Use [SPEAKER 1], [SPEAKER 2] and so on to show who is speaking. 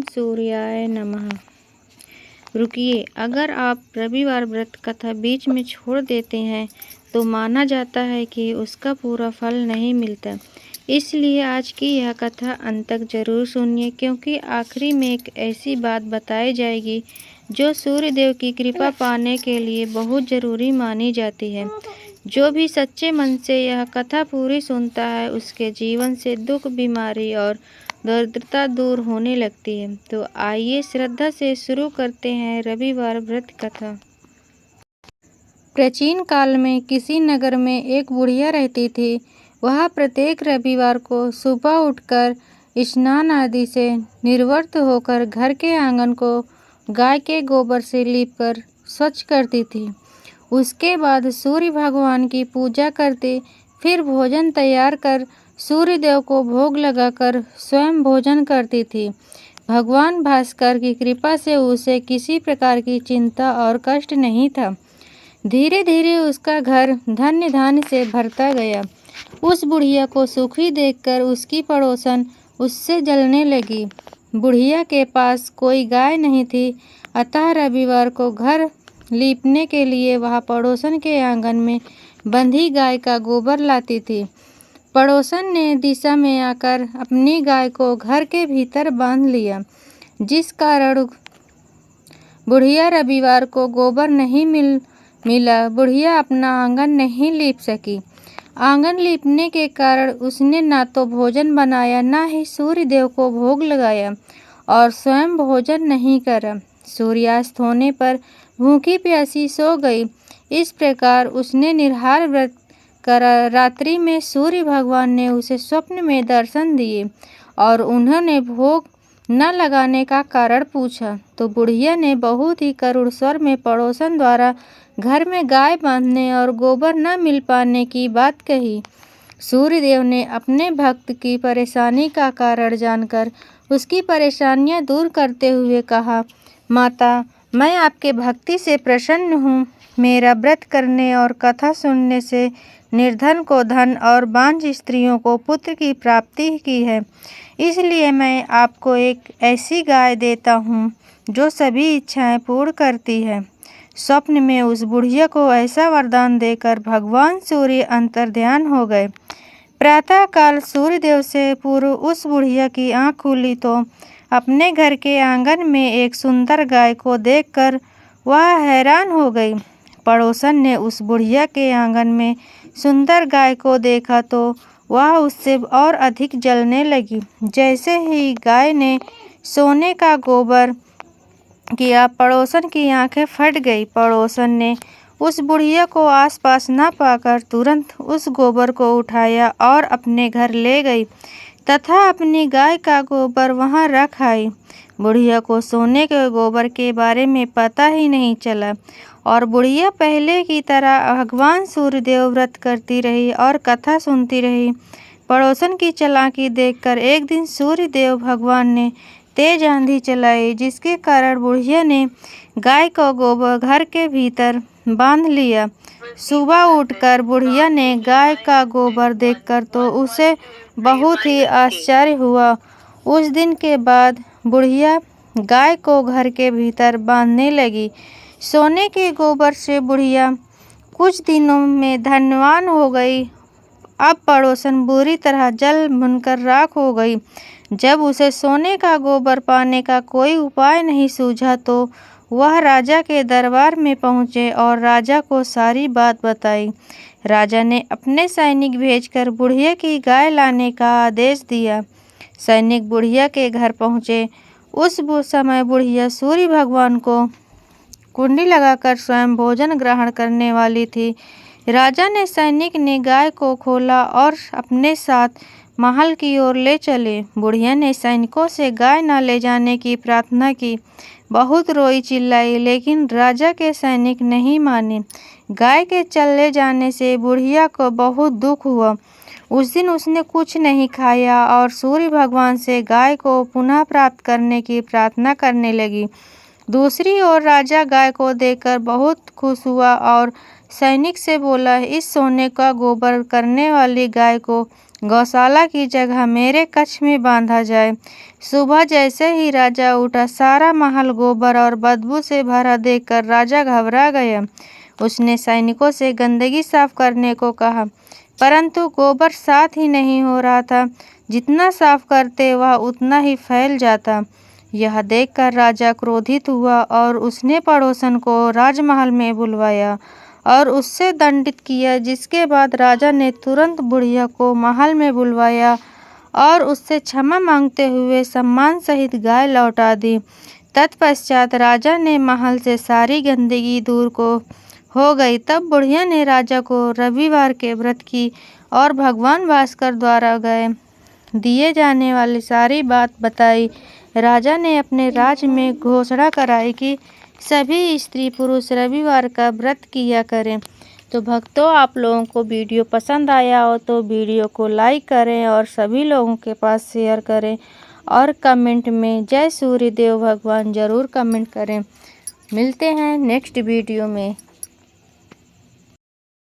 [SPEAKER 1] सूर्याय नमः। रुकिए, अगर आप रविवार व्रत कथा बीच में छोड़ देते हैं तो माना जाता है कि उसका पूरा फल नहीं मिलता। इसलिए आज की यह कथा अंत तक जरूर सुनिए, क्योंकि आखिरी में एक ऐसी बात बताई जाएगी जो सूर्य देव की कृपा पाने के लिए बहुत ज़रूरी मानी जाती है। जो भी सच्चे मन से यह कथा पूरी सुनता है उसके जीवन से दुख, बीमारी और दरिद्रता दूर होने लगती है। तो आइए श्रद्धा से शुरू करते हैं रविवार व्रत कथा। प्राचीन काल में किसी नगर में एक बुढ़िया रहती थी। वह प्रत्येक रविवार को सुबह उठकर स्नान आदि से निर्वृत्त होकर घर के आंगन को गाय के गोबर से लीपकर स्वच्छ करती थी। उसके बाद सूर्य भगवान की पूजा करती, फिर भोजन तैयार कर सूर्य देव को भोग लगाकर स्वयं भोजन करती थी। भगवान भास्कर की कृपा से उसे किसी प्रकार की चिंता और कष्ट नहीं था। धीरे धीरे उसका घर धन्य धान्य से भरता गया। उस बुढ़िया को सुखी देखकर उसकी पड़ोसन उससे जलने लगी। बुढ़िया के पास कोई गाय नहीं थी, अतः रविवार को घर लीपने के लिए वह पड़ोसन के आंगन में बंधी गाय का गोबर लाती थी। पड़ोसन ने दिशा में आकर अपनी गाय को घर के भीतर बांध लिया, जिस कारण बुढ़िया रविवार को गोबर नहीं मिला। बुढ़िया अपना आंगन नहीं लीप सकी। आंगन लीपने के कारण उसने ना तो भोजन बनाया, ना ही सूर्य देव को भोग लगाया और स्वयं भोजन नहीं करा। सूर्यास्त होने पर भूखी प्यासी सो गई। इस प्रकार उसने निराहार व्रत करा। रात्रि में सूर्य भगवान ने उसे स्वप्न में दर्शन दिए और उन्होंने भोग न लगाने का कारण पूछा, तो बुढ़िया ने बहुत ही करुण स्वर में पड़ोसन द्वारा घर में गाय बांधने और गोबर न मिल पाने की बात कही। सूर्यदेव ने अपने भक्त की परेशानी का कारण जानकर उसकी परेशानियां दूर करते हुए कहा, माता, मैं आपके भक्ति से प्रसन्न हूँ। मेरा व्रत करने और कथा सुनने से निर्धन को धन और बांझ स्त्रियों को पुत्र की प्राप्ति की है। इसलिए मैं आपको एक ऐसी गाय देता हूँ जो सभी इच्छाएं पूर्ण करती है। स्वप्न में उस बुढ़िया को ऐसा वरदान देकर भगवान सूर्य अंतर्ध्यान हो गए। प्रातःकाल सूर्यदेव से पूर्व उस बुढ़िया की आँख खुली तो अपने घर के आंगन में एक सुंदर गाय को देखकर वह हैरान हो गई। पड़ोसन ने उस बुढ़िया के आंगन में सुंदर गाय को देखा तो वह उससे और अधिक जलने लगी। जैसे ही गाय ने सोने का गोबर किया, पड़ोसन की आंखें फट गई। पड़ोसन ने उस बुढ़िया को आसपास न पाकर तुरंत उस गोबर को उठाया और अपने घर ले गई तथा अपनी गाय का गोबर वहां रख आई। बुढ़िया को सोने के गोबर के बारे में पता ही नहीं चला और बुढ़िया पहले की तरह भगवान सूर्यदेव व्रत करती रही और कथा सुनती रही। पड़ोसन की चालाकी देखकर एक दिन सूर्यदेव भगवान ने तेज आंधी चलाई, जिसके कारण बुढ़िया ने गाय का गोबर घर के भीतर बांध लिया। सुबह उठकर बुढ़िया ने गाय का गोबर देखकर तो उसे बहुत ही आश्चर्य हुआ। उस दिन के बाद बुढ़िया गाय को घर के भीतर बांधने लगी। सोने के गोबर से बुढ़िया कुछ दिनों में धनवान हो गई। अब पड़ोसन बुरी तरह जल भुनकर राख हो गई। जब उसे सोने का गोबर पाने का कोई उपाय नहीं सूझा तो वह राजा के दरबार में पहुँचे और राजा को सारी बात बताई। राजा ने अपने सैनिक भेजकर बुढ़िया की गाय लाने का आदेश दिया। सैनिक बुढ़िया के घर पहुँचे। उस समय बुढ़िया सूर्य भगवान को कुंडी लगाकर स्वयं भोजन ग्रहण करने वाली थी। राजा ने सैनिक ने गाय को खोला और अपने साथ महल की ओर ले चले। बुढ़िया ने सैनिकों से गाय न ले जाने की प्रार्थना की। बहुत रोई चिल्लाई, लेकिन राजा के सैनिक नहीं माने। गाय के चले जाने से बुढ़िया को बहुत दुख हुआ। उस दिन उसने कुछ नहीं खाया और सूर्य भगवान से गाय को पुनः प्राप्त करने की प्रार्थना करने लगी। दूसरी ओर राजा गाय को देखकर बहुत खुश हुआ और सैनिक से बोला, इस सोने का गोबर करने वाली गाय को गौशाला की जगह मेरे कक्ष में बांधा जाए। सुबह जैसे ही राजा उठा, सारा महल गोबर और बदबू से भरा देखकर राजा घबरा गया। उसने सैनिकों से गंदगी साफ करने को कहा, परंतु गोबर साफ ही नहीं हो रहा था। जितना साफ करते वह उतना ही फैल जाता। यह देखकर राजा क्रोधित हुआ और उसने पड़ोसन को राजमहल में बुलवाया और उससे दंडित किया। जिसके बाद राजा ने तुरंत बुढ़िया को महल में बुलवाया और उससे क्षमा मांगते हुए सम्मान सहित गाय लौटा दी। तत्पश्चात राजा ने महल से सारी गंदगी दूर को हो गई। तब बुढ़िया ने राजा को रविवार के व्रत की और भगवान भास्कर द्वारा गए दिए जाने वाली सारी बात बताई। राजा ने अपने राज्य में घोषणा कराई कि सभी स्त्री पुरुष रविवार का व्रत किया करें। तो भक्तों, आप लोगों को वीडियो पसंद आया हो तो वीडियो को लाइक करें और सभी लोगों के पास शेयर करें और कमेंट में जय सूर्यदेव भगवान ज़रूर कमेंट करें। मिलते हैं नेक्स्ट वीडियो में।